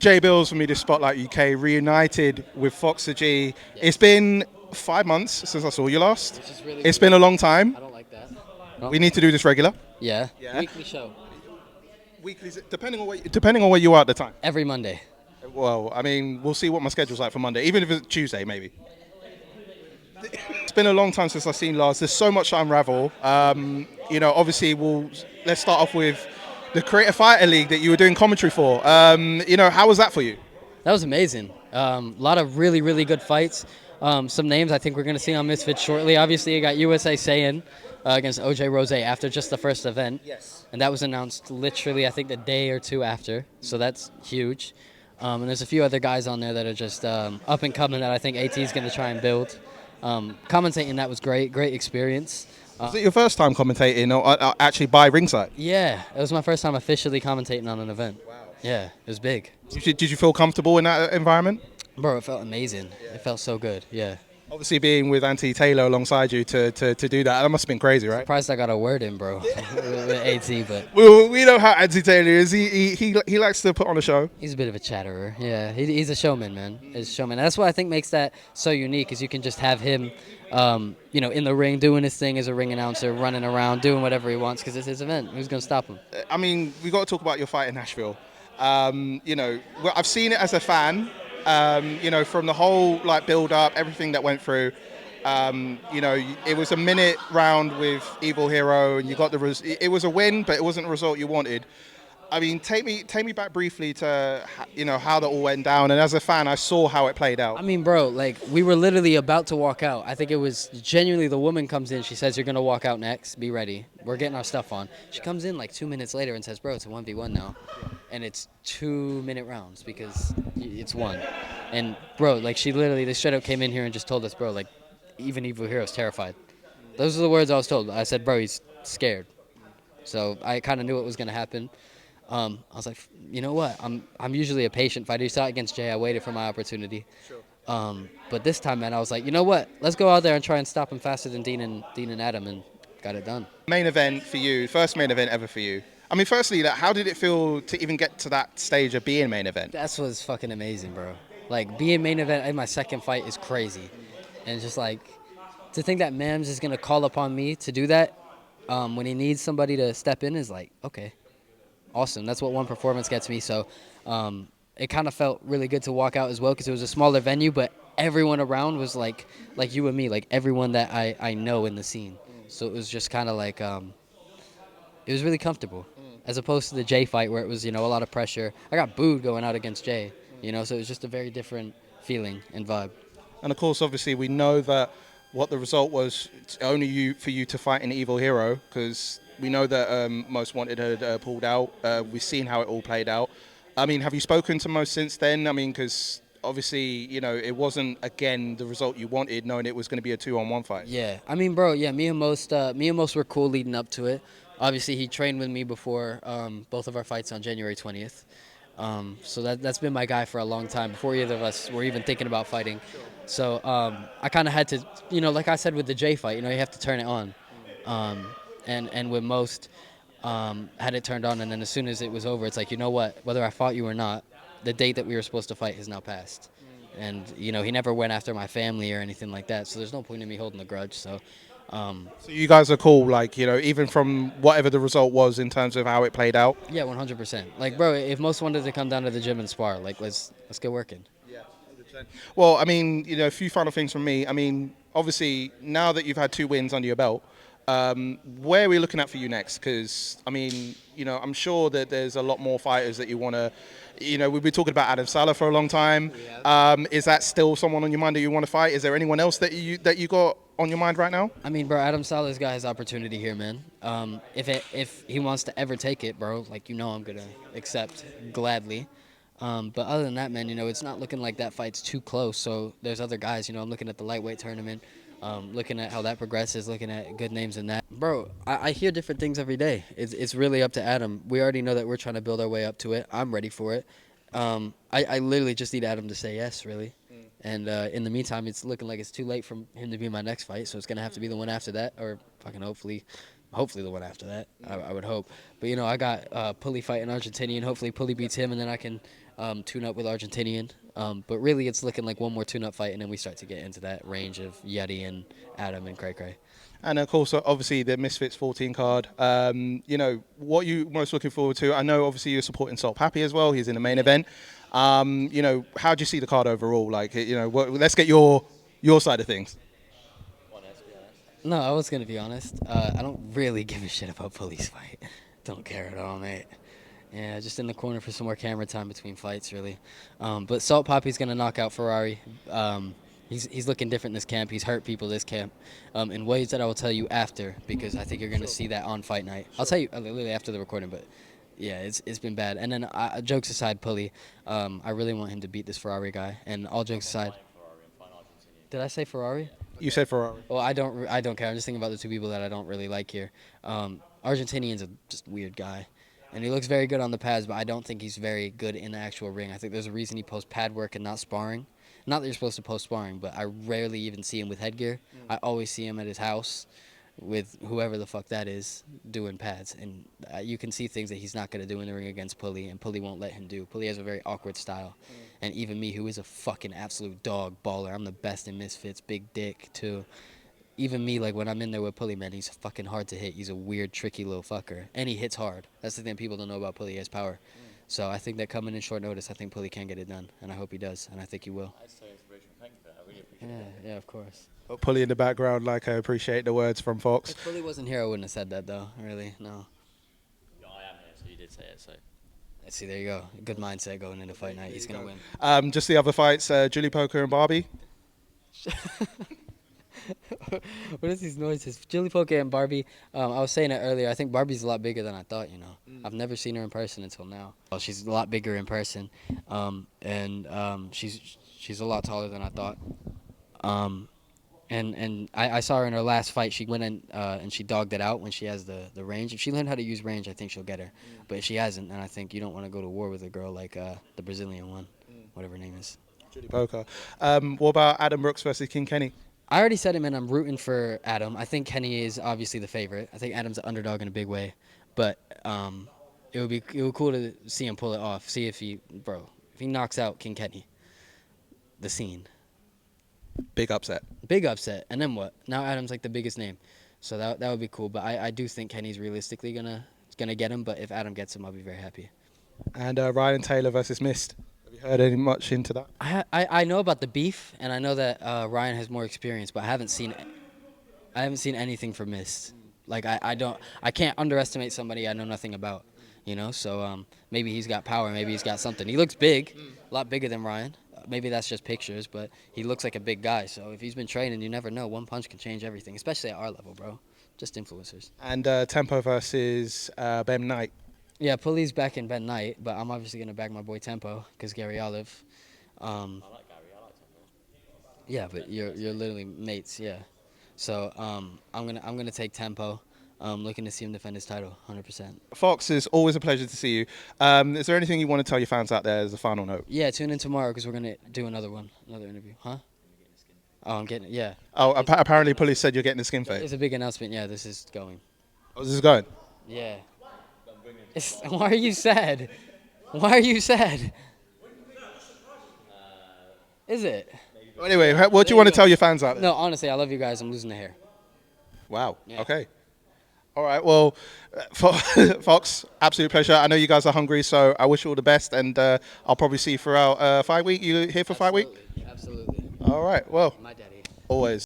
J Bills for me to Spotlight UK reunited with Foxer G. It's Yes. been 5 months since I saw you last. Which is really It's weird. been a long time. I don't like that. We need to do this regular. Yeah. Yeah. Weekly show. Weekly, depending on where you are at the time. Every Monday. Well, I mean, we'll see what my schedule's like for Monday, even if it's Tuesday, maybe. It's been a long time since I've seen Lars. There's so much to unravel. Obviously, let's start off with the Creator Fighter League that you were doing commentary for. How was that for you? That was amazing. A lot of really, really good fights. Some names I think we're going to see on Misfits shortly. Obviously, you got USA Saiyan against OJ Rose after just the first event. Yes. And that was announced literally, I think, the day or two after. So that's huge. And there's a few other guys on there that are just up and coming that I think AT is going to try and build. Commentating that was great. Great experience. Was it your first time commentating or actually by ringside? Yeah, it was my first time officially commentating on an event. Wow. Yeah, it was big. Did you feel comfortable in that environment? Bro, it felt amazing. It felt so good. Yeah. Obviously, being with Auntie Taylor alongside you to do that must have been crazy, right? Surprised I got a word in, bro, with AT, but We know how Auntie Taylor is. He likes to put on a show. he's a bit of a chatterer. Yeah, he's a showman, man. He's a showman. And that's what I think makes that so unique is you can just have him, in the ring doing his thing as a ring announcer, running around, doing whatever he wants because it's his event. Who's going to stop him? I mean, we got to talk about your fight in Nashville. I've seen it as a fan. From the whole build up, everything that went through. It was a minute round with Evil Hero, and you got it was a win, but it wasn't the result you wanted. I mean, take me back briefly to how that all went down. And as a fan, I saw how it played out. I mean, bro, we were literally about to walk out. I think it was genuinely the woman comes in. She says, "You're gonna walk out next. Be ready. We're getting our stuff on." She comes in 2 minutes later and says, "Bro, it's a 1v1 now," and it's 2 minute rounds because it's one. And bro, she literally they straight up came in here and just told us, bro, even Evil Hero's terrified. Those are the words I was told. I said, bro, he's scared. So I kind of knew what was gonna happen. I was like, you know what? I'm usually a patient fighter. You saw it against Jay. I waited for my opportunity. Sure. But this time, man, I was like, you know what? Let's go out there and try and stop him faster than Dean and Adam, and got it done. Main event for you, first main event ever for you. I mean, firstly, how did it feel to even get to that stage of being main event? That's what's fucking amazing, bro. Being main event in my second fight is crazy. And just to think that Mams is going to call upon me to do that when he needs somebody to step in is okay. Awesome. That's what one performance gets me. So it kind of felt really good to walk out as well because it was a smaller venue, but everyone around was like you and me, everyone that I know in the scene. So it was just kind of it was really comfortable as opposed to the Jay fight where it was, a lot of pressure. I got booed going out against Jay, so it was just a very different feeling and vibe. And of course, obviously, we know that what the result was. It's only for you to fight an Evil Hero because we know that Most Wanted had pulled out. We've seen how it all played out. I mean, have you spoken to Most since then? I mean, because obviously, it wasn't again the result you wanted, knowing it was going to be a 2-on-1 fight. Yeah, I mean, bro. Yeah, me and Most were cool leading up to it. Obviously, he trained with me before both of our fights on January 20th. So that's been my guy for a long time before either of us were even thinking about fighting. So I kind of had to, like I said with the Jay fight, you have to turn it on. And with Most, had it turned on, and then as soon as it was over, it's you know what? Whether I fought you or not, the date that we were supposed to fight has now passed. And, he never went after my family or anything like that, so there's no point in me holding a grudge. So you guys are cool, even from whatever the result was in terms of how it played out? Yeah, 100%. Bro, if Most wanted to come down to the gym and spar, let's get working. Yeah, 100%. Well, I mean, a few final things from me. I mean, obviously, now that you've had 2 wins under your belt, where are we looking at for you next? Because, I mean, I'm sure that there's a lot more fighters that you want to, we've been talking about Adam Salah for a long time. Is that still someone on your mind that you want to fight? Is there anyone else that you got on your mind right now? I mean, bro, Adam Salah's got his opportunity here, man. If he wants to ever take it, bro, I'm going to accept gladly. But other than that, man, it's not looking like that fight's too close. So there's other guys, I'm looking at the lightweight tournament. Looking at how that progresses, looking at good names in that. Bro, I hear different things every day. It's really up to Adam. We already know that we're trying to build our way up to it. I'm ready for it. I literally just need Adam to say yes, really. And in the meantime, it's looking like it's too late for him to be my next fight, so it's going to have to be the one after that, or fucking hopefully the one after that, I would hope. But, I got Pulley fighting Argentinian. Hopefully Pulley beats him, and then I can tune up with Argentinian. But really, it's looking like one more tune up fight, and then we start to get into that range of Yeti and Adam and Cray Cray. And of course, obviously, the Misfits 14 card. What you most looking forward to? I know, obviously, you're supporting Salt Pappy as well. He's in the main event. How do you see the card overall? Like, let's get your side of things. No, I was gonna be honest. I don't really give a shit about police fight. Don't care at all, mate. Yeah, just in the corner for some more camera time between fights, really. But Salt Poppy's gonna knock out Ferrari. He's looking different this camp. He's hurt people this camp in ways that I will tell you after, because I think you're gonna see that on fight night. I'll tell you literally after the recording, but yeah, it's been bad. And then jokes aside, Pulley, I really want him to beat this Ferrari guy. And all jokes aside, did I say Ferrari? You said Ferrari. Well, I don't care. I'm just thinking about the two people that I don't really like here. Argentinian's a just weird guy, and he looks very good on the pads, but I don't think he's very good in the actual ring. I think there's a reason he posts pad work and not sparring. Not that you're supposed to post sparring, but I rarely even see him with headgear. I always see him at his house with whoever the fuck that is doing pads, and you can see things that he's not going to do in the ring against Pulley, and Pulley won't let him do. Pulley has a very awkward style, and even me, who is a fucking absolute dog baller, I'm the best in Misfits, big dick too. Even me, like when I'm in there with Pulley, man, he's fucking hard to hit. He's a weird, tricky little fucker, and he hits hard. That's the thing people don't know about Pulley. He has power. So I think that coming in short notice, I think Pulley can get it done, and I hope he does, and I think he will. That's so inspirational. Thank you for that. I really appreciate it. Yeah, of course. Pulley in the background, like I appreciate the words from Fox. If Pulley wasn't here, I wouldn't have said that, though. Really, no. Yeah, I am here, so you did say it. So See, there you go. Good mindset going into fight night. He's gonna win. Just the other fights, Julie Poker and Barbie. What is these noises? Julie Poke and Barbie. I was saying it earlier. I think Barbie's a lot bigger than I thought. I've never seen her in person until now. Well, she's a lot bigger in person, and she's a lot taller than I thought. And I saw her in her last fight. She went in and she dogged it out when she has the range. If she learned how to use range, I think she'll get her. But if she hasn't, then I think you don't want to go to war with a girl like the Brazilian one, whatever her name is. Julie Poker. What about Adam Brooks versus King Kenny? I already said him, and I'm rooting for Adam. I think Kenny is obviously the favorite. I think Adam's an underdog in a big way, but it would be cool to see him pull it off. See if he knocks out King Kenny, the Scene. Big upset. Big upset, and then what? Now Adam's like the biggest name, so that would be cool. But I do think Kenny's realistically gonna get him. But if Adam gets him, I'll be very happy. And Ryan Taylor versus Mist. Have you heard any much into that? I know about the beef, and I know that Ryan has more experience, but I haven't seen anything from Mist. Like I can't underestimate somebody I know nothing about, So maybe he's got power, maybe he's got something. He looks big, a lot bigger than Ryan. Maybe that's just pictures, but he looks like a big guy. So if he's been training, you never know. One punch can change everything, especially at our level, bro. Just influencers. And Tempo versus Ben Knight. Yeah, Pulley's back in Ben Knight, but I'm obviously gonna back my boy Tempo because Gary Olive. I like Gary. I like Temple. Yeah, but you're literally mates, yeah. So I'm gonna take Tempo. Looking to see him defend his title, 100%. Fox, it's always a pleasure to see you. Is there anything you want to tell your fans out there as a final note? Yeah, tune in tomorrow because we're gonna do another interview, huh? Oh, I'm getting it. Yeah. Oh, apparently Pulley said you're getting the skin fade. It's a big announcement. Yeah, this is going. Oh, this is going. Yeah. Why are you sad? Why are you sad? Is it? Well, anyway, what do you want to tell your fans out there? No, honestly, I love you guys. I'm losing the hair. Wow. Yeah. Okay. All right. Well, Fox, absolute pleasure. I know you guys are hungry, so I wish you all the best, and I'll probably see you throughout fight week. You here for fight week? Absolutely. All right. Well, My daddy. always.